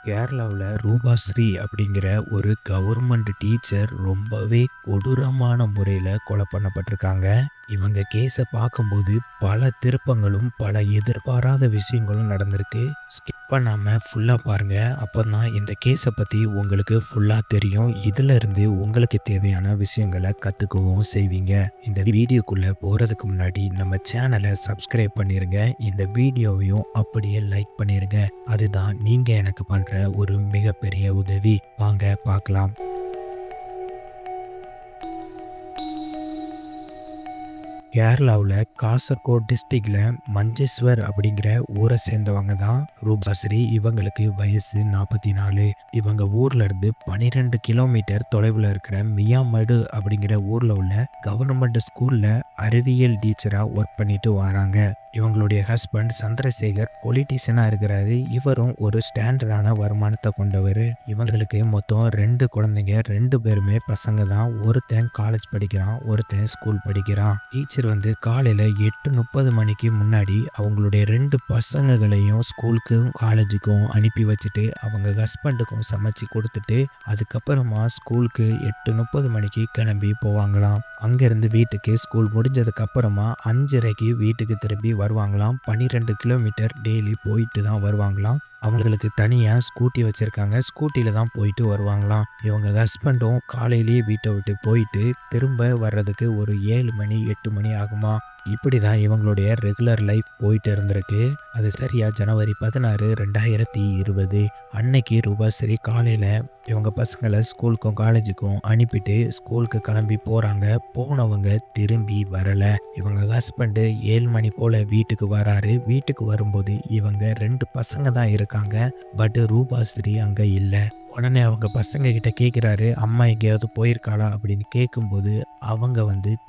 கேரளாவில் ரூபாஸ்ரீ அப்படிங்கிற ஒரு கவர்மெண்ட் டீச்சர் ரொம்பவே கொடூரமான முறையில் கொலை பண்ணப்பட்டிருக்காங்க. இவங்க கேஸை பார்க்கும்போது பல திருப்பங்களும் பல எதிர்பாராத விஷயங்களும் நடந்திருக்கு. ஸ்கிப் பண்ணாமல் ஃபுல்லாக பாருங்கள். அப்போ தான் இந்த கேஸை பற்றி உங்களுக்கு ஃபுல்லாக தெரியும். இதில் இருந்து உங்களுக்கு தேவையான விஷயங்களை கற்றுக்கவும் செய்வீங்க. இந்த வீடியோக்குள்ளே போகிறதுக்கு முன்னாடி நம்ம சேனலை சப்ஸ்கிரைப் பண்ணிடுங்க. இந்த வீடியோவையும் அப்படியே லைக் பண்ணிடுங்க. அதுதான் நீங்கள் எனக்கு பண்ணுற ஒரு மிகப்பெரிய உதவி. வாங்க பார்க்கலாம். கேரளாவில் காசர்கோட் டிஸ்ட்ரிக்டில் மஞ்சேஸ்வர் அப்படிங்கிற ஊரை சேர்ந்தவங்க தான் ரூபாஸ்ரீ. இவங்களுக்கு வயசு 44. இவங்க ஊர்ல இருந்து 12 கிலோமீட்டர் தொலைவில் இருக்கிற மியாமடு அப்படிங்கிற ஊரில் உள்ள கவர்மெண்ட் ஸ்கூலில் அறிவியல் டீச்சராக ஒர்க் பண்ணிட்டு வராங்க. இவங்களுடைய ஹஸ்பண்ட் சந்திரசேகர் பொலிட்டீஷியனாக இருக்கிறாரு. இவரும் ஒரு ஸ்டாண்டர்டான வருமானத்தை கொண்டவர். இவங்களுக்கு மொத்தம் 2 குழந்தைங்க. 2 பேருமே பசங்க தான். ஒருத்தன் காலேஜ் படிக்கிறான், ஒருத்தன் ஸ்கூல் படிக்கிறான். டீச்சர் காலையில் 8:30 மணிக்கு முன்னாடி அவங்களுடைய 2 பசங்களையும் ஸ்கூலுக்கும் காலேஜுக்கும் அனுப்பி வச்சுட்டு அவங்க ஹஸ்பண்டுக்கும் சமைச்சு கொடுத்துட்டு அதுக்கப்புறமா ஸ்கூலுக்கு 8:30 மணிக்கு கிளம்பி போவாங்களாம். அங்கேருந்து வீட்டுக்கு ஸ்கூல் முடிஞ்சதுக்கு அப்புறமா 5:30க்கு வீட்டுக்கு திரும்பி வருவாங்களாம். 12 கிலோமீட்டர் டெய்லி போயிட்டு தான் வருவாங்களாம். அவங்களுக்கு தனியாக ஸ்கூட்டி வச்சுருக்காங்க. ஸ்கூட்டியில் தான் போயிட்டு வருவாங்களாம். இவங்க ஹஸ்பண்டும் காலையிலேயே வீட்டை விட்டு போயிட்டு திரும்ப வர்றதுக்கு ஒரு 7 மணி 8 மணி ஆகுமா. இப்படி தான் இவங்களுடைய ரெகுலர் லைஃப் போயிட்டு இருந்திருக்கு. அது சரியா ஜனவரி 16, 2020 அன்னைக்கு ரூபாஸ்ரீ காலையில் இவங்க பசங்களை ஸ்கூலுக்கும் காலேஜுக்கும் அனுப்பிட்டு ஸ்கூலுக்கு கிளம்பி போகிறாங்க. போனவங்க திரும்பி வரலை. இவங்க ஹஸ்பண்டு 7 மணி போல் வீட்டுக்கு வராரு. வீட்டுக்கு வரும்போது இவங்க 2 பசங்க தான் இருக்காங்க. பட் ரூபாஸ்ரீ அங்கே இல்லை. உடனே அவங்க பசங்க கிட்ட கேட்குறாரு, அம்மா எங்கேயாவது போயிருக்காளா அப்படின்னு கேட்கும்போது அவங்க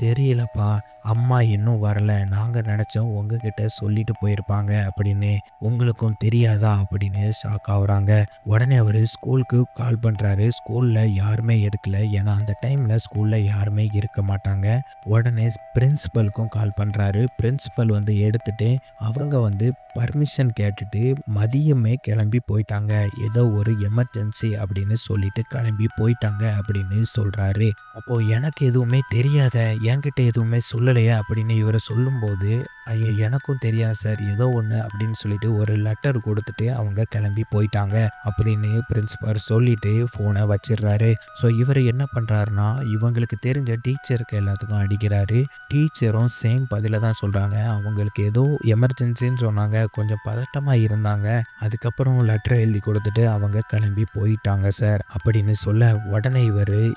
தெரியலப்பா, அம்மா இன்னும் வரல, நாங்கள் நினச்சோம் உங்ககிட்ட சொல்லிட்டு போயிருப்பாங்க அப்படின்னு, உங்களுக்கும் தெரியாதா அப்படின்னு ஷாக் ஆகுறாங்க. உடனே அவர் ஸ்கூலுக்கு கால் பண்ணுறாரு. ஸ்கூலில் யாருமே எடுக்கல. ஏன்னா அந்த டைமில் ஸ்கூலில் யாருமே இருக்க மாட்டாங்க. உடனே பிரின்சிபலுக்கும் கால் பண்ணுறாரு. பிரின்சிபல் எடுத்துட்டு அவங்க பர்மிஷன் கேட்டுட்டு மதியமே கிளம்பி போயிட்டாங்க. ஏதோ ஒரு எமர்ஜென்சி அப்படின்னு சொல்லிட்டு கிளம்பி போயிட்டாங்க அப்படின்னு சொல்கிறாரு. அப்போது எனக்கு எதுவுமே தெரியாத, என்கிட்ட எதுவுமே சொல்லலையே அப்படின்னு இவரை சொல்லும்போது, ஐயோ எனக்கும் தெரியாது சார், ஏதோ ஒன்று அப்படின்னு சொல்லிட்டு ஒரு லெட்டர் கொடுத்துட்டு அவங்க கிளம்பி போயிட்டாங்க அப்படின்னு பிரின்சிபல் சொல்லிட்டு ஃபோனை வச்சிடுறாரு. ஸோ இவர் என்ன பண்ணுறாருனா இவங்களுக்கு தெரிஞ்ச டீச்சருக்கு எல்லாத்துக்கும் அடிக்கிறாரு. டீச்சரும் சேம் பதில தான் சொல்கிறாங்க. அவங்களுக்கு ஏதோ எமர்ஜென்சின்னு சொன்னாங்க, கொஞ்சம் பதட்டமாக இருந்தாங்க. அதுக்கப்புறம் லெட்டர் எழுதி கொடுத்துட்டு அவங்க கிளம்பி போயிட்டாங்க சார் அப்படின்னு சொல்ல, உடனே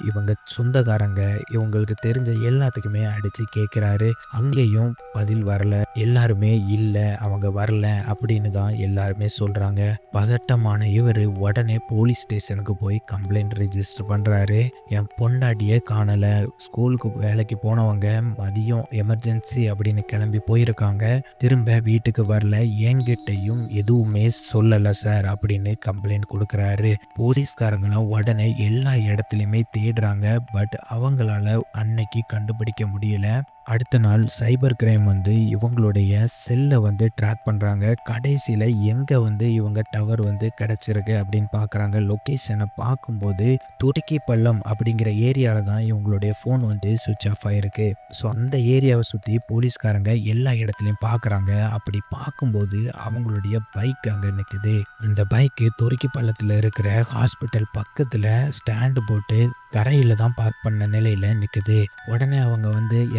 இவங்க சொந்தக்காரங்க இவங்களுக்கு தெரிஞ்ச எல்லாத்துக்குமே அடித்து கேட்குறாரு. அங்கேயும் பதில் வரல. எல்லாருமே இல்லை, அவங்க வரல அப்படின்னு தான் எல்லாருமே சொல்கிறாங்க. பதட்டமான இவர் உடனே போலீஸ் ஸ்டேஷனுக்கு போய் கம்ப்ளைண்ட் ரெஜிஸ்டர் பண்ணுறாரு. என் பொண்டாட்டியே காணலை, ஸ்கூலுக்கு வேலைக்கு போனவங்க மதியம் எமர்ஜென்சி அப்படின்னு கிளம்பி போயிருக்காங்க, திரும்ப வீட்டுக்கு வரல, என்கிட்டையும் எதுவுமே சொல்லலை சார் அப்படின்னு கம்ப்ளைண்ட் கொடுக்குறாரு. போலீஸ்காரங்களும் உடனே எல்லா இடத்துலையுமே தேடுறாங்க. பட் அவங்களால அன்னைக்கு கண்டுபிடிக்க முடியல. அடுத்த நாள் சைபர் கிரைம் இவங்களுடைய செல்லை ட்ராக் பண்ணுறாங்க. கடைசியில் எங்கே இவங்க டவர் கிடச்சிருக்கு அப்படின்னு பார்க்குறாங்க. லொக்கேஷனை பார்க்கும்போது துருக்கி பள்ளம் அப்படிங்கிற ஏரியாவில் தான் இவங்களுடைய ஃபோன் சுவிட்ச் ஆஃப் ஆகிருக்கு. ஸோ அந்த ஏரியாவை சுற்றி போலீஸ்காரங்க எல்லா இடத்துலையும் பார்க்குறாங்க. அப்படி பார்க்கும்போது அவங்களுடைய பைக் அங்கே நிற்குது. இந்த பைக்கு துருக்கி பள்ளத்தில் இருக்கிற ஹாஸ்பிட்டல் பக்கத்தில் ஸ்டாண்டு போட்டு கரையில் தான் பார்க் பண்ண நிலையில் நிற்குது. உடனே அவங்க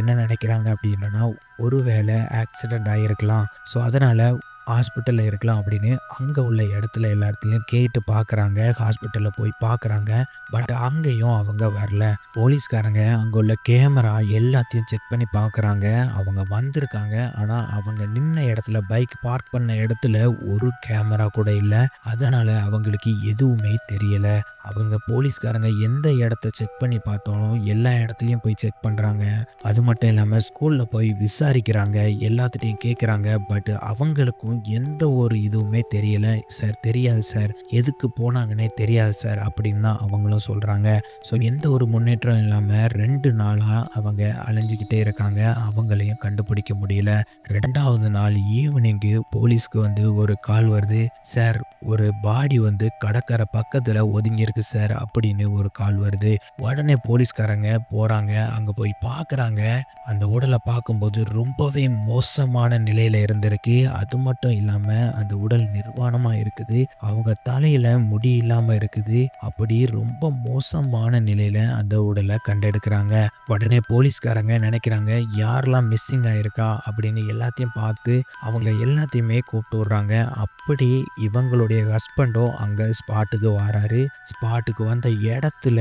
என்ன நினைக்கிறாங்க அப்படின்னா, ஒருவேளை ஆக்சிடெண்ட் ஆகிருக்கலாம், ஸோ அதனால் ஹாஸ்பிட்டலில் இருக்கலாம் அப்படின்னு அங்கே உள்ள இடத்துல எல்லா இடத்துலையும் கேட்டு பார்க்குறாங்க. ஹாஸ்பிட்டலில் போய் பார்க்குறாங்க. பட் அங்கேயும் அவங்க வரல. போலீஸ்காரங்க அங்கே உள்ள கேமரா எல்லாத்தையும் செக் பண்ணி பார்க்குறாங்க. அவங்க வந்திருக்காங்க, ஆனால் அவங்க நின்ன இடத்துல பைக் பார்க் பண்ண இடத்துல ஒரு கேமரா கூட இல்லை. அதனால் அவங்களுக்கு எதுவுமே தெரியலை. அவங்க போலீஸ்காரங்க எந்த இடத்த செக் பண்ணி பார்த்தாலும் எல்லா இடத்துலையும் போய் செக் பண்ணுறாங்க. அது மட்டும் இல்லாமல் ஸ்கூலில் போய் விசாரிக்கிறாங்க, எல்லாத்துட்டையும் கேட்குறாங்க. பட் அவங்களுக்கும் எந்த ஒரு இதுவுமே தெரியலை சார், தெரியாது சார், எதுக்கு போனாங்கன்னே தெரியாது சார் அப்படின்னு தான் அவங்களும் சொல்கிறாங்க. ஸோ எந்த ஒரு முன்னேற்றம் இல்லாமல் 2 நாளாக அவங்க அலைஞ்சிக்கிட்டே இருக்காங்க. அவங்களையும் கண்டுபிடிக்க முடியல. 2வது நாள் ஈவினிங்கு போலீஸ்க்கு வந்து ஒரு கால் வருது. சார், ஒரு பாடி வந்து கடற்கரை பக்கத்தில் ஒதுங்கியிருக்கு சார் அப்படின்னு ஒரு கால் வருது. உடனே போலீஸ்காரங்க போகிறாங்க. அங்கே போய் பார்க்குறாங்க. அந்த உடலை பார்க்கும்போது ரொம்பவே மோசமான நிலையில் இருந்திருக்கு. அது மட்டும் இல்லாமல் அந்த உடல் நிர்வாணமாக இருக்குது. அவங்க தலையில் முடி இல்லாமல் இருக்குது. அப்படி ரொம்ப மோசமான நிலையில் அந்த உடலை கண்டெடுக்கிறாங்க. உடனே போலீஸ்காரங்க நினைக்கிறாங்க, யாரெல்லாம் மிஸ்ஸிங் ஆயிருக்கா அப்படின்னு எல்லாத்தையும் பார்த்து அவங்க எல்லாத்தையுமே கூப்பிட்டு விடுறாங்க. அப்படி இவங்களுடைய ஹஸ்பண்டும் அங்கே ஸ்பாட்டுக்கு வராரு. ஸ்பாட்டுக்கு வந்த இடத்துல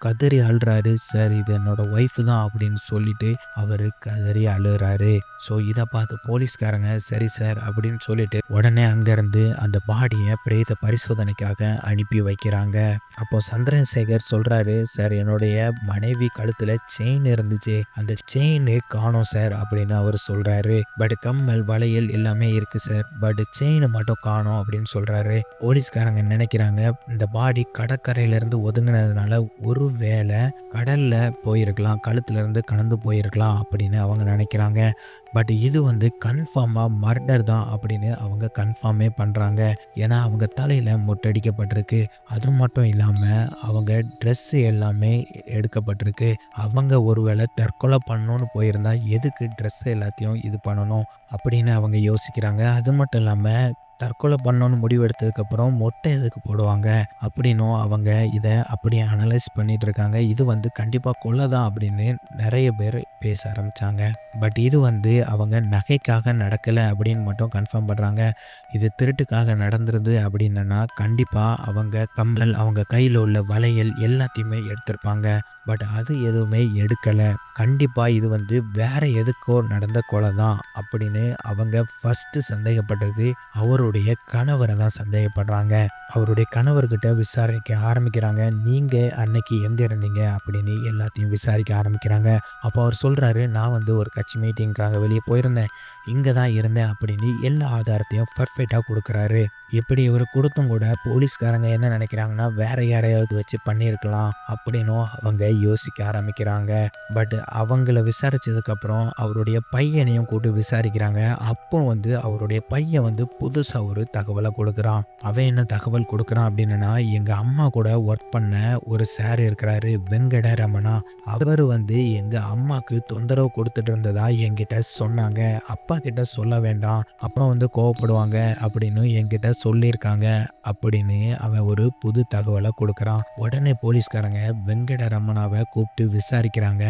கதறி அழுறாரு. சார், இது என்னோட ஒய்ஃபு தான் அப்படின்னு சொல்லிட்டு அவர் கதறி அழுறாரு. ஸோ இதை பார்த்து போலீஸ்காரங்க சரி சார் அப்படின்னு சொல்லிட்டு உடனே அங்கேருந்து அந்த பாடியை பிரேத பரிசோதனைக்காக அனுப்பி வைக்கிறாங்க. அப்போ சந்திரசேகர் சொல்கிறாரு, சார், என்னுடைய மனைவி கழுத்தில் செயின் இருந்துச்சு, அந்த செயின் காணோம் சார் அப்படின்னு அவர் சொல்கிறாரு. பட் கம்மல், வளையல் எல்லாமே இருக்குது சார், பட் செயின் மட்டும் காணோம் அப்படின்னு சொல்கிறாரு. போலீஸ்காரங்க நினைக்கிறாங்க, இந்த பாடி கடற்கரையிலேருந்து ஒதுங்கினதுனால ஒருவேளை கடலில் போயிருக்கலாம், கழுத்துலேருந்து கலந்து போயிருக்கலாம் அப்படின்னு அவங்க நினைக்கிறாங்க. பட் இது வந்து கன்ஃபார்மாக மர்டர் தான் அப்படின்னு அவங்க கன்ஃபார்மே பண்ணுறாங்க. ஏன்னா அவங்க தலையில் மொட்டடிக்கப்பட்டிருக்கு. அது மட்டும் இல்லாமல் அவங்க ட்ரெஸ்ஸு எல்லாமே எடுக்கப்பட்டிருக்கு. அவங்க ஒருவேளை தற்கொலை பண்ணணும்னு போயிருந்தா எதுக்கு ட்ரெஸ்ஸு எல்லாத்தையும் இது பண்ணணும் அப்படின்னு அவங்க யோசிக்கிறாங்க. அது மட்டும் இல்லாமல் தற்கொலை பண்ணணும்னு முடிவெடுத்ததுக்கப்புறம் மொட்டை எதுக்கு போடுவாங்க அப்படின்னும் அவங்க இதை அப்படியே அனலைஸ் பண்ணிட்டு இருக்காங்க. இது வந்து கண்டிப்பாக கொலை தான் அப்படின்னு நிறைய பேர் பேச ஆரம்பித்தாங்க. பட் இது வந்து அவங்க நகைக்காக நடக்கலை அப்படின்னு மட்டும் கன்ஃபார்ம் பண்ணுறாங்க. இது திருட்டுக்காக நடந்துருது அப்படின்னா கண்டிப்பாக அவங்க கம்மல், அவங்க கையில் உள்ள வளையல் எல்லாத்தையுமே எடுத்திருப்பாங்க. பட் அது எதுவுமே எடுக்கலை. கண்டிப்பாக இது வந்து வேற எதுக்கோ நடந்த கொலை தான் அப்படின்னு அவங்க ஃபஸ்ட்டு சந்தேகப்பட்டது அவருடைய கணவரை தான் சந்தேகப்படுறாங்க. அவருடைய கணவர்கிட்ட விசாரிக்க ஆரம்பிக்கிறாங்க. நீங்கள் அன்னைக்கு எங்கே இருந்தீங்க அப்படின்னு எல்லாத்தையும் விசாரிக்க ஆரம்பிக்கிறாங்க. அப்போ அவர் சொல்கிறாரு, நான் வந்து ஒரு கட்சி மீட்டிங்காக வெளியே போயிருந்தேன், இங்கே தான் இருந்தேன் அப்படின்னு எல்லா ஆதாரத்தையும் பர்ஃபெக்டாக கொடுக்குறாரு. இப்படி இவர் கொடுத்தும் கூட போலீஸ்காரங்க என்ன நினைக்கிறாங்கன்னா வேற யாரையாவது வச்சு பண்ணியிருக்கலாம் அப்படின்னும் அவங்க யோசிக்க ஆரம்பிக்கிறாங்க. பட் அவங்கள விசாரிச்சதுக்கப்புறம் அவருடைய பையனையும் கூட்டு விசாரிக்கிறாங்க. அப்போ வந்து அவருடைய பையன் வந்து புதுசாக ஒரு தகவலை கொடுக்குறான். அவன் என்ன தகவல் கொடுக்குறான் அப்படின்னா, எங்கள் அம்மா கூட ஒர்க் பண்ண ஒரு சார் இருக்கிறாரு, வெங்கட ரமணா. அவர் வந்து எங்கள் அம்மாவுக்கு தொந்தரவு கொடுத்துட்டு இருந்ததா என்கிட்ட சொன்னாங்க. அப்பா கிட்ட சொல்ல வேண்டாம், அப்புறம் வந்து கோவப்படுவாங்க அப்படின்னு என்கிட்ட சொல்லியிருக்காங்க அப்படின்னு அவன் ஒரு புது தகவலை கொடுக்குறான். உடனே போலீஸ்காரங்க வெங்கட ரமணாவை கூப்பிட்டு விசாரிக்கிறாங்க.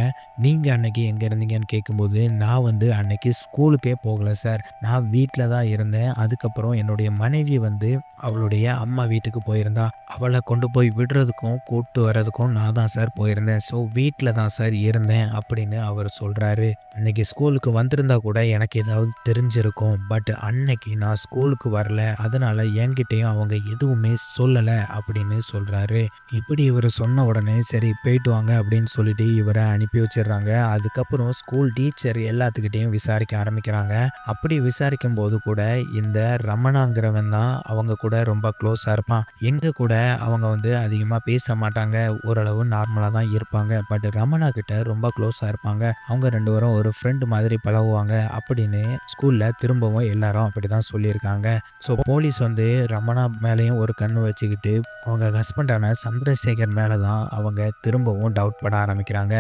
நீங்கள் அன்னைக்கு எங்கே இருந்தீங்கன்னு கேட்கும்போது, நான் வந்து அன்னைக்கு ஸ்கூலுக்கே போகலை சார், நான் வீட்டில் தான் இருந்தேன். அதுக்கப்புறம் என்னுடைய மனைவி வந்து அவளுடைய அம்மா வீட்டுக்கு போயிருந்தா, அவளை கொண்டு போய் விடுறதுக்கும் கூப்பிட்டு வர்றதுக்கும் நான் தான் சார் போயிருந்தேன். ஸோ வீட்டில் தான் சார் இருந்தேன் அப்படின்னு அவர் சொல்கிறாரு. அன்னைக்கு ஸ்கூலுக்கு வந்திருந்தா கூட எனக்கு ஏதாவது தெரிஞ்சிருக்கும். பட் அன்னைக்கு நான் ஸ்கூலுக்கு வரல, அதனால் என்கிட்டையும் அவங்க எதுவுமே சொல்லலை அப்படின்னு சொல்கிறாரு. இப்படி இவர் சொன்ன உடனே சரி போயிட்டு வாங்க அப்படின்னு சொல்லிட்டு இவரை அனுப்பி வச்சிடுறாங்க. அதுக்கப்புறம் ஸ்கூல் டீச்சர் எல்லாத்துக்கிட்டையும் விசாரிக்க ஆரம்பிக்கிறாங்க. அப்படி விசாரிக்கும் போது கூட இந்த ரமணாங்கிறவன் தான் அவங்க கூட ரொம்ப க்ளோஸாக இருப்பான். எங்கள் கூட அவங்க வந்து அதிகமாக பேச மாட்டாங்க, ஓரளவு நார்மலாக தான் இருப்பாங்க. பட் ரமணா கிட்ட ரொம்ப க்ளோஸாக இருப்பாங்க. அவங்க 2 பேரும் ஒரு ஃப்ரெண்டு மாதிரி பழகுவாங்க அப்படின்னு ஸ்கூலில் திரும்பவும் எல்லாரும் அப்படி தான் சொல்லியிருக்காங்க. ஸோ போலீஸ் வந்து ரமணா மேலேயும் ஒரு கண்ணு வச்சுக்கிட்டு அவங்க ஹஸ்பண்டான சந்திரசேகர் மேலே தான் அவங்க திரும்பவும் டவுட் பட ஆரம்பிக்கிறாங்க.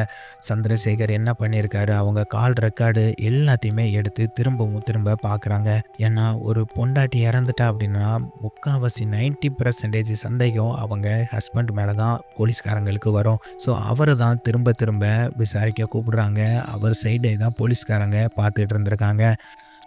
சந்திரசேகர் என்ன பண்ணியிருக்காரு, அவங்க கால் ரெக்கார்டு எல்லாத்தையுமே எடுத்து திரும்ப பார்க்குறாங்க. ஏன்னா ஒரு பொண்டாட்டி இறந்துட்டா அப்படின்னா முக்கால்வாசி 90% சந்தேகம் அவங்க ஹஸ்பண்ட் மேலே தான் போலீஸ்காரங்களுக்கு வரும். ஸோ அவரை தான் திரும்ப விசாரிக்க கூப்பிடுறாங்க. அவர் சைடே தான் போலீஸ்காரங்க பார்த்துட்டு இருந்திருக்காங்க.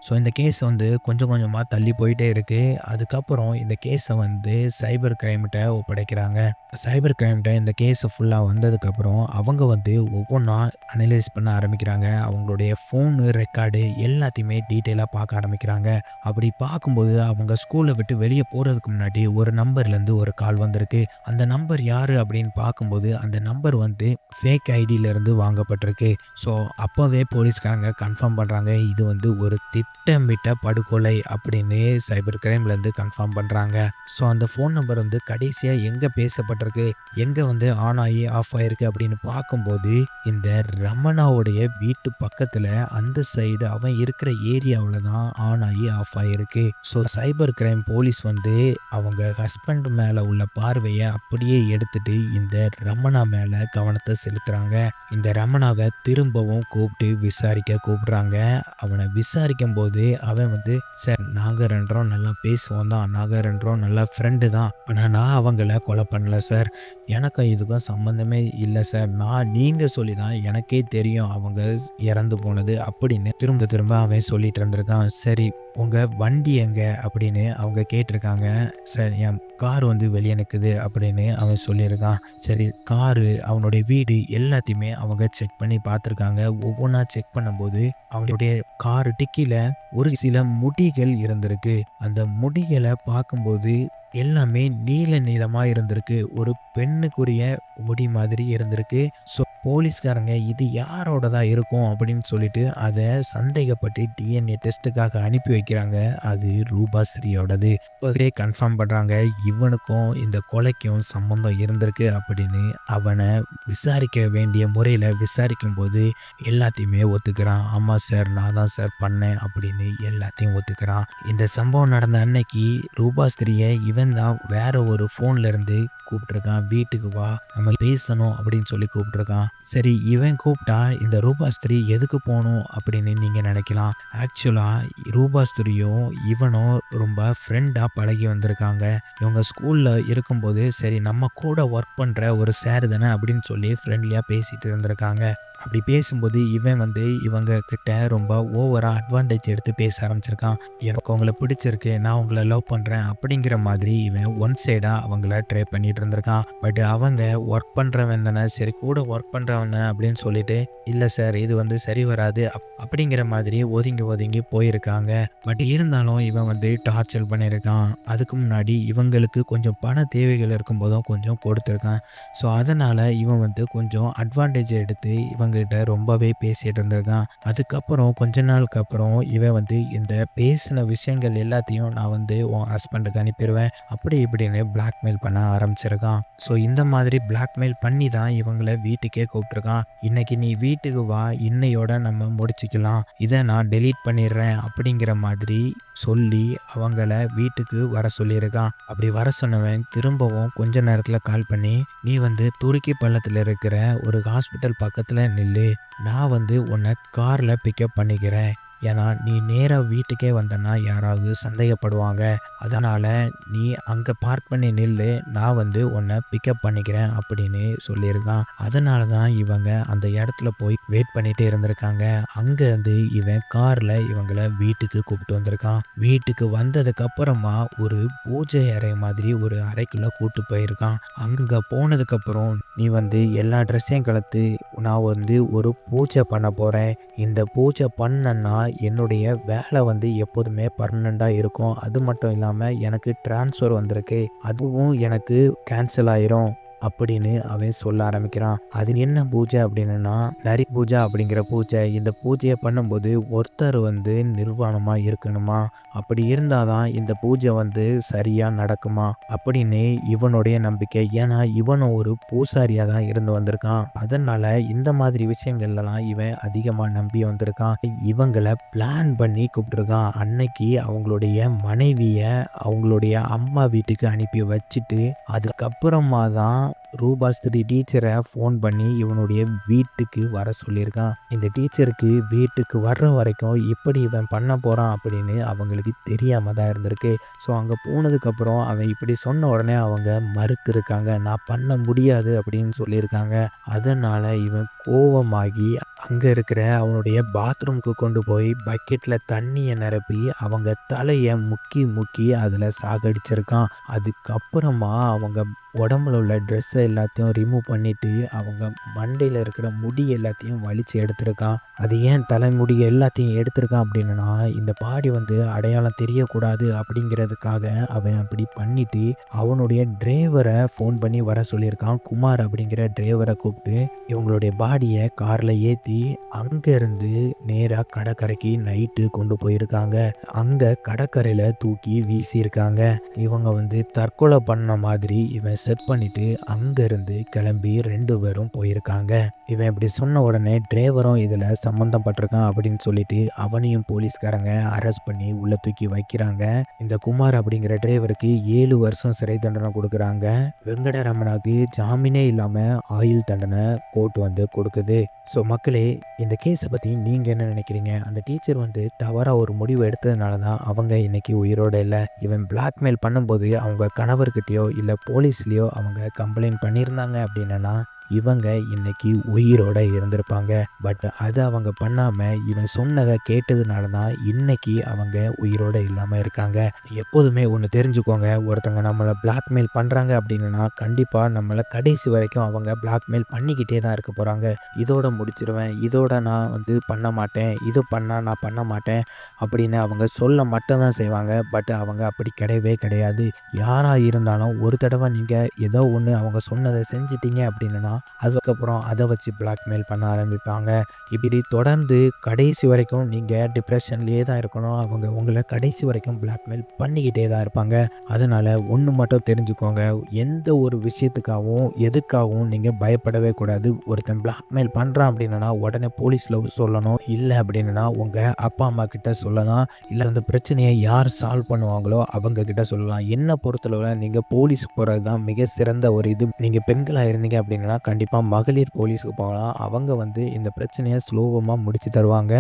ஸோ இந்த கேஸ் வந்து கொஞ்சம் கொஞ்சமாக தள்ளி போயிட்டே இருக்குது. அதுக்கப்புறம் இந்த கேஸை வந்து சைபர் கிரைம்கிட்ட ஒப்படைக்கிறாங்க. சைபர் கிரைம்கிட்ட இந்த கேஸை ஃபுல்லாக வந்ததுக்கப்புறம் அவங்க வந்து ஒவ்வொன்றா அனலைஸ் பண்ண ஆரம்பிக்கிறாங்க. அவங்களுடைய ஃபோனு ரெக்கார்டு எல்லாத்தையுமே டீட்டெயிலாக பார்க்க ஆரம்பிக்கிறாங்க. அப்படி பார்க்கும்போது அவங்க ஸ்கூலை விட்டு வெளியே போகிறதுக்கு முன்னாடி ஒரு நம்பர்லேருந்து ஒரு கால் வந்திருக்கு. அந்த நம்பர் யார் அப்படின்னு பார்க்கும்போது அந்த நம்பர் வந்து ஃபேக் ஐடியிலேருந்து வாங்கப்பட்டிருக்கு. ஸோ அப்போவே போலீஸ்காரங்க கன்ஃபார்ம் பண்ணுறாங்க இது வந்து ஒரு திட்டமிட்ட படுகொலை அப்படின்னு சைபர் கிரைம்லேருந்து கன்ஃபார்ம் பண்ணுறாங்க. ஸோ அந்த ஃபோன் நம்பர் வந்து கடைசியாக எங்கே பேசப்பட்டிருக்கு, எங்கே வந்து ஆன் ஆகி ஆஃப் ஆகிருக்கு அப்படின்னு பார்க்கும்போது இந்த ரமணாவுடைய வீட்டு பக்கத்தில் அந்த சைடு அவன் இருக்கிற ஏரியாவில் தான் ஆன் ஆகி ஆஃப் ஆகிருக்கு. ஸோ சைபர் கிரைம் போலீஸ் வந்து அவங்க ஹஸ்பண்ட் மேலே உள்ள பார்வையை அப்படியே எடுத்துட்டு இந்த ரமணா மேலே கவனத்தை செலுத்துகிறாங்க. இந்த ரமணாவை திரும்பவும் கூப்பிட்டு விசாரிக்க கூப்பிடுறாங்க. அவனை விசாரிக்கும் போது அவன் வந்து சார் நாங்கள் ரெண்டரும் நல்லா பேசுவோம் தான், நாங்கள் ரெண்டரும் நல்லா ஃப்ரெண்டு தான், ஆனால் நான் அவங்கள கொலை பண்ணல சார், எனக்கும் இதுக்கும் சம்மந்தமே இல்லை சார், நீங்கள் சொல்லி தான் எனக்கே தெரியும் அவங்க இறந்து போனது அப்படின்னு திரும்ப திரும்ப அவன் சொல்லிட்டு இருந்திருக்கான். சரி உங்கள் வண்டி எங்கே அப்படின்னு அவங்க கேட்டிருக்காங்க. சார் என் கார் வந்து வெளியே நிற்குது அப்படின்னு அவன் சொல்லியிருக்கான். சரி காரு அவனுடைய வீடு எல்லாத்தையுமே அவங்க செக் பண்ணி பார்த்துருக்காங்க. ஒவ்வொன்றா செக் பண்ணும்போது அவனுடைய காரு டிக்கியில் ஒரு சில முடிகள் இருந்திருக்கு. அந்த முடிகளை பார்க்கும்போது எல்லாமே நீல நீளமாக இருந்திருக்கு. ஒரு பெண்ணுக்குரிய முடி மாதிரி இருந்திருக்கு. ஸோ போலீஸ்காரங்க இது யாரோடதா இருக்கும் அப்படின்னு சொல்லிட்டு அதை சந்தேகப்பட்டு டிஎன்ஏ டெஸ்ட்டுக்காக அனுப்பி வைக்கிறாங்க. அது ரூபாஸ்ரீயோடது. இப்போதே கன்ஃபார்ம் பண்ணுறாங்க இவனுக்கும் இந்த கொலைக்கும் சம்மந்தம் இருந்திருக்கு அப்படின்னு. அவனை விசாரிக்க வேண்டிய முறையில் விசாரிக்கும் போது எல்லாத்தையுமே ஒத்துக்கிறான். ஆமாம் சார் நான் தான் சார் பண்ணேன் அப்படின்னு எல்லாத்தையும் ஒத்துக்கிறான். இந்த சம்பவம் நடந்த அன்னைக்கு ரூபாஸ்ரீயை இவன் தான் வேற ஒரு ஃபோன்ல இருந்து கூப்பிட்டுருக்கான். வீட்டுக்கு வா நம்ம பேசணும் அப்படின்னு சொல்லி கூப்பிட்டுருக்கான். சரி இவன் கூப்பிட்டா இந்த ரூபாஸ்ரீ எதுக்கு போகணும் அப்படின்னு நீங்கள் நினைக்கலாம். ஆக்சுவலாக ரூபாஸ்ரீயும் இவனும் ரொம்ப ஃப்ரெண்டாக பழகி வந்திருக்காங்க. இவங்க ஸ்கூலில் இருக்கும்போது சரி நம்ம கூட ஒர்க் பண்ணுற ஒரு சார் தானே அப்படின்னு சொல்லி ஃப்ரெண்ட்லியாக பேசிகிட்டு இருந்திருக்காங்க. அப்படி பேசும்போது இவன் வந்து இவங்க கிட்ட ரொம்ப ஓவராக அட்வான்டேஜ் எடுத்து பேச ஆரம்பிச்சிருக்கான். எனக்கு அவங்கள பிடிச்சிருக்கு, நான் உங்களை லவ் பண்ணுறேன் அப்படிங்கிற மாதிரி இவன் ஒன் சைடாக அவங்கள ட்ரை பண்ணிட்டு இருந்திருக்கான். பட் அவங்க ஒர்க் பண்ணுறவன் தானே, சரி கூட ஒர்க் பண்ணுறவன் அப்படின்னு சொல்லிட்டு இல்லை சார் இது வந்து சரி வராது அப்படிங்கிற மாதிரி ஒதுங்கி ஒதுங்கி போயிருக்காங்க. பட் இருந்தாலும் இவன் வந்து டார்ச்சர் பண்ணியிருக்கான். அதுக்கு முன்னாடி இவங்களுக்கு கொஞ்சம் பண தேவைகள் இருக்கும்போதும் கொஞ்சம் கொடுத்துருக்கான். ஸோ அதனால் இவன் வந்து கொஞ்சம் அட்வான்டேஜ் எடுத்து இவங்ககிட்ட ரொம்பவே பேசிகிட்டு இருந்திருக்கான். அதுக்கப்புறம் கொஞ்ச நாளுக்கு அப்புறம் இவன் வந்து இந்த பேசின விஷயங்கள் எல்லாத்தையும் நான் வந்து உன் ஹஸ்பண்டுக்கு அனுப்பிடுவேன் அப்படி இப்படின்னு பிளாக்மெயில் பண்ண ஆரம்பிச்சிருக்கான். ஸோ இந்த மாதிரி பிளாக்மெயில் பண்ணி தான் இவங்களை வீட்டுக்கே கூப்பிட்டுருக்கான். இன்னைக்கு நீ வீட்டுக்கு வா, இன்னையோட நம்ம முடிச்சுக்கலாம், இதை நான் டெலீட் பண்ணிடுறேன் அப்படிங்கிற மாதிரி சொல்லி அவங்கள வீட்டுக்கு வர சொல்லியிருக்கான். அப்படி வர சொன்னவன் திரும்பவும் கொஞ்ச நேரத்தில் கால் பண்ணி நீ வந்து துருக்கி பள்ளத்தில் இருக்கிற ஒரு ஹாஸ்பிட்டல் பக்கத்தில் நில்லு, நான் வந்து உன்னை காரில் பிக்கப் பண்ணிக்கிறேன், ஏன்னா நீ நேராக வீட்டுக்கே வந்தனா யாராவது சந்தேகப்படுவாங்க, அதனால் நீ அங்கே பார்க் பண்ணி நில்லு, நான் வந்து உன்னை பிக்கப் பண்ணிக்கிறேன் அப்படின்னு சொல்லியிருக்கான். அதனால தான் இவங்க அந்த இடத்துல போய் வெயிட் பண்ணிட்டு இருந்திருக்காங்க. அங்கேருந்து இவன் காரில் இவங்களை வீட்டுக்கு கூப்பிட்டு வந்திருக்கான். வீட்டுக்கு வந்ததுக்கு அப்புறமா ஒரு பூஜை அறை மாதிரி ஒரு அறைக்குள்ளே கூப்பிட்டு போயிருக்கான். அங்கே போனதுக்கப்புறம் நீ வந்து எல்லா ட்ரெஸ்ஸையும் கலத்து, நான் வந்து ஒரு பூஜை பண்ண போகிறேன், இந்த பூஜை பண்ணனா என்னுடைய வேலை வந்து எப்போதுமே பர்மனெண்ட்டாக இருக்கும், அது மட்டும் இல்லாமல் எனக்கு ட்ரான்ஸ்ஃபர் வந்திருக்கு, அதுவும் எனக்கு கேன்சல் ஆயிரும் அப்படின்னு அவன் சொல்ல ஆரம்பிக்கிறான். அது என்ன பூஜை அப்படின்னா நரி பூஜை அப்படிங்கிற பூஜை. இந்த பூஜையை பண்ணும்போது ஒருத்தர் வந்து நிர்வாணமாக இருக்கணுமா, அப்படி இருந்தாதான் இந்த பூஜை வந்து சரியாக நடக்குமா அப்படின்னு இவனுடைய நம்பிக்கை. ஏன்னா இவனும் ஒரு பூசாரியாக தான் இருந்து வந்திருக்கான். அதனால இந்த மாதிரி விஷயங்கள்லாம் இவன் அதிகமாக நம்பி வந்திருக்கான். இவங்களை பிளான் பண்ணி கூப்பிட்டுருக்கான். அன்னைக்கு அவங்களுடைய மனைவியை அவங்களுடைய அம்மா வீட்டுக்கு அனுப்பி வச்சுட்டு அதுக்கப்புறமா தான் ரூபாஸ்திரி டீச்சரை ஃபோன் பண்ணி இவனுடைய வீட்டுக்கு வர சொல்லியிருக்கான். இந்த டீச்சருக்கு வீட்டுக்கு வர்ற வரைக்கும் எப்படி இவன் பண்ண போகிறான் அப்படின்னு அவங்களுக்கு தெரியாமல் தான் இருந்திருக்கு. ஸோ அங்கே போனதுக்கப்புறம் அவன் இப்படி சொன்ன உடனே அவங்க மறுத்துருக்காங்க. நான் பண்ண முடியாது அப்படின்னு சொல்லியிருக்காங்க. அதனால் இவன் கோவமாகி அங்கே இருக்கிற அவனுடைய பாத்ரூமுக்கு கொண்டு போய் பக்கெட்டில் தண்ணியை நிரப்பி அவங்க தலையை முக்கி முக்கி அதில் சாகடிச்சிருக்கான். அதுக்கப்புறமா அவங்க உடம்புல உள்ள ட்ரெஸ்ஸை எல்லாத்தையும் ரிமூவ் பண்ணிவிட்டு அவங்க மண்டையில் இருக்கிற முடி எல்லாத்தையும் வலித்து எடுத்திருக்கான். அது ஏன் தலைமுடி எல்லாத்தையும் எடுத்திருக்கான் அப்படின்னா, இந்த பாடி அடையாளம் தெரியக்கூடாது அப்படிங்கிறதுக்காக அவன் அப்படி பண்ணிவிட்டு அவனுடைய டிரைவரை ஃபோன் பண்ணி வர சொல்லியிருக்கான். குமார் அப்படிங்கிற டிரைவரை கூப்பிட்டு இவங்களுடைய பாடியை காரில் ஏற்றி அங்கேருந்து நேராக கடற்கரைக்கு நைட்டு கொண்டு போயிருக்காங்க. அங்கே கடற்கரையில் தூக்கி வீசியிருக்காங்க. இவங்க தற்கொலை பண்ண மாதிரி இவன் செட் பண்ணிட்டு அங்கேருந்து கிளம்பி 2 பேரும் போயிருக்காங்க. இவன் இப்படி சொன்ன உடனே டிரைவரும் இதில் சம்மந்தப்பட்டிருக்கான் அப்படின்னு சொல்லிட்டு அவனையும் போலீஸ்காரங்க அரெஸ்ட் பண்ணி உள்ளே தூக்கி வைக்கிறாங்க. இந்த குமார் அப்படிங்கிற டிரைவருக்கு 7 வருஷம் சிறை தண்டனை கொடுக்குறாங்க. வெங்கடரமணாவுக்கு ஜாமீனே இல்லாமல் ஆயுள் தண்டனை கோர்ட் கொடுக்குது. ஸோ மக்களே, இந்த கேஸை பற்றி நீங்கள் என்ன நினைக்கிறீங்க? அந்த டீச்சர் தவறாக ஒரு முடிவு எடுத்ததுனால தான் அவங்க இன்னைக்கு உயிரோடு இல்லை. இவன் பிளாக்மெயில் பண்ணும்போது அவங்க கணவர்கிட்டயோ இல்லை போலீஸ்லேயோ அவங்க கம்ப்ளைண்ட் பண்ணியிருந்தாங்க அப்படின்னா இவங்க இன்னைக்கு உயிரோட இருந்திருப்பாங்க. பட் அதை அவங்க பண்ணாமல் இவன் சொன்னதை கேட்டதுனால தான் இன்னைக்கு அவங்க உயிரோட இல்லாமல் இருக்காங்க. எப்போதுமே ஒன்று தெரிஞ்சுக்கோங்க, ஒருத்தவங்க நம்மளை பிளாக்மெயில் பண்ணுறாங்க அப்படின்னா கண்டிப்பாக நம்மளை கடைசி வரைக்கும் அவங்க பிளாக்மெயில் பண்ணிக்கிட்டே தான் இருக்க போகிறாங்க. இதோட முடிச்சிருவேன், இதோட நான் பண்ண மாட்டேன், இது பண்ணால் நான் பண்ண மாட்டேன் அப்படின்னு அவங்க சொல்ல மட்டும்தான் செய்வாங்க. பட் அவங்க அப்படி கிடையவே கிடையாது. யாராக இருந்தாலும் ஒரு தடவை நீங்கள் ஏதோ ஒன்று அவங்க சொன்னதை செஞ்சிட்டீங்க அப்படின்னா அதுக்கப்புறம் அதை வச்சு பிளாக்மெயில் பண்ண ஆரம்பிப்பாங்க. இப்படி தொடர்ந்து கடைசி வரைக்கும் நீங்கள் டிப்ரெஷன்லேயே தான் இருக்கணும். அவங்க உங்களை கடைசி வரைக்கும் பிளாக்மெயில் பண்ணிக்கிட்டே தான் இருப்பாங்க. அதனால் ஒன்று மட்டும் தெரிஞ்சுக்கோங்க, எந்த ஒரு விஷயத்துக்காகவும் எதுக்காகவும் நீங்கள் பயப்படவே கூடாது. ஒருத்தன் பிளாக்மெயில் பண்ணுறான் அப்படின்னா உடனே போலீஸில் சொல்லணும். இல்லை அப்படின்னா உங்கள் அப்பா அம்மா கிட்ட சொல்லலாம். இல்லை அந்த பிரச்சனையை யார் சால்வ் பண்ணுவாங்களோ அவங்க கிட்ட சொல்லலாம். என்னை பொறுத்தளவு நீங்கள் போலீஸுக்கு போகிறது தான் மிக சிறந்த ஒரு இது. நீங்கள் பெண்களாக இருந்தீங்க அப்படின்னா கண்டிப்பாக மகளிர் போலீஸுக்கு போகலாம். அவங்க இந்த பிரச்சனையை சுலபமாக முடிச்சு தருவாங்க.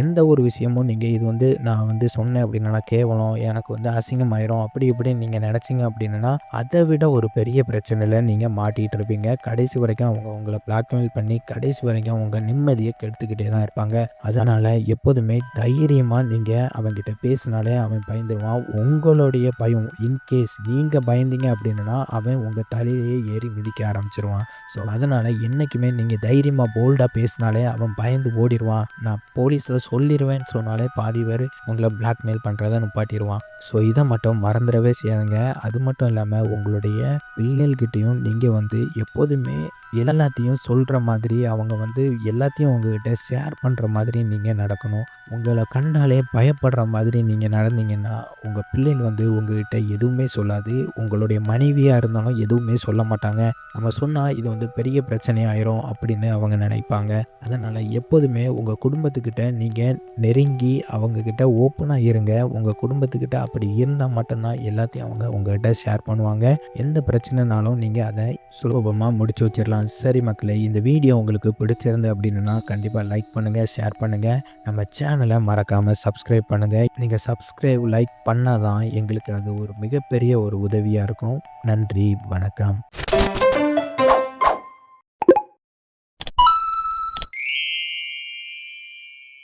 எந்த ஒரு விஷயமும் நீங்கள் இது நான் சொன்னேன் அப்படின்னா கேவலம், எனக்கு அசிங்கமாயிரும் அப்படி இப்படின்னு நீங்கள் நினச்சிங்க அப்படின்னா அதை விட ஒரு பெரிய பிரச்சனையில் நீங்கள் மாட்டிகிட்டு இருப்பீங்க. கடைசி வரைக்கும் அவங்க உங்களை பிளாக்மெயில் பண்ணி கடைசி வரைக்கும் அவங்க நிம்மதியை கெடுத்துக்கிட்டே தான் இருப்பாங்க. அதனால் எப்போதுமே தைரியமாக நீங்கள் அவங்ககிட்ட பேசினாலே அவன் பயந்துருவான். உங்களுடைய பயம் இன்கேஸ் நீங்கள் பயந்தீங்க அப்படின்னா அவன் உங்கள் தலையிலேயே ஏறி மிதிக்க ஆரம்பிச்சிருவான். ஸோ அதனால் என்றைக்குமே நீங்கள் தைரியமாக போல்டாக பேசினாலே அவன் பயந்து ஓடிடுவான். நான் போலீஸில் சொல்லிடுவேன்னு சொன்னாலே பாதி பேர் உங்களை பிளாக்மெயில் பண்ணுறதை நிப்பாட்டிடுவான். ஸோ இதை மட்டும் மறந்துடவே செய்யாதுங்க. அது மட்டும் இல்லாமல் உங்களுடைய பிள்ளைகள்கிட்டையும் நீங்கள் எப்போதுமே எல்லாத்தையும் சொல்கிற மாதிரி அவங்க எல்லாத்தையும் உங்ககிட்ட ஷேர் பண்ணுற மாதிரி நீங்கள் நடக்கணும். உங்களை கண்டாலே பயப்படுற மாதிரி நீங்கள் நடந்தீங்கன்னா உங்கள் பிள்ளைகள் உங்ககிட்ட எதுவுமே சொல்லாது. உங்களுடைய மனைவியாக இருந்தாலும் எதுவுமே சொல்ல மாட்டாங்க. நம்ம சொன்னால் இது பெரிய பிரச்சனையாயிரும் அப்படின்னு அவங்க நினைப்பாங்க. அதனால் எப்போதுமே உங்கள் குடும்பத்துக்கிட்ட நீங்கள் நெருங்கி அவங்கக்கிட்ட ஓப்பனாக இருங்க. உங்கள் குடும்பத்துக்கிட்ட அப்படி இருந்தால் மட்டும்தான் எல்லாத்தையும் அவங்க உங்கள்கிட்ட ஷேர் பண்ணுவாங்க. எந்த பிரச்சனைனாலும் நீங்கள் அதை சுலபமாக முடிச்சு வச்சிடலாம். சரி மக்களே, இந்த வீடியோ உங்களுக்கு பிடிச்சிருந்து அப்படின்னா கண்டிப்பாக லைக் பண்ணுங்கள், ஷேர் பண்ணுங்கள். நம்ம சேனலை மறக்காமல் சப்ஸ்கிரைப் பண்ணுங்கள். நீங்கள் சப்ஸ்கிரைப் லைக் பண்ணால் தான் எங்களுக்கு அது ஒரு மிகப்பெரிய ஒரு உதவியாக இருக்கும். நன்றி, வணக்கம்.